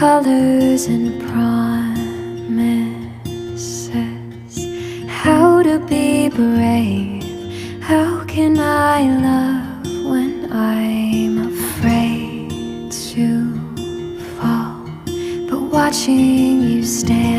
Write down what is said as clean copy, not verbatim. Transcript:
colors and promises. How to be brave, how can I love when I'm afraid to fall? But watching you stay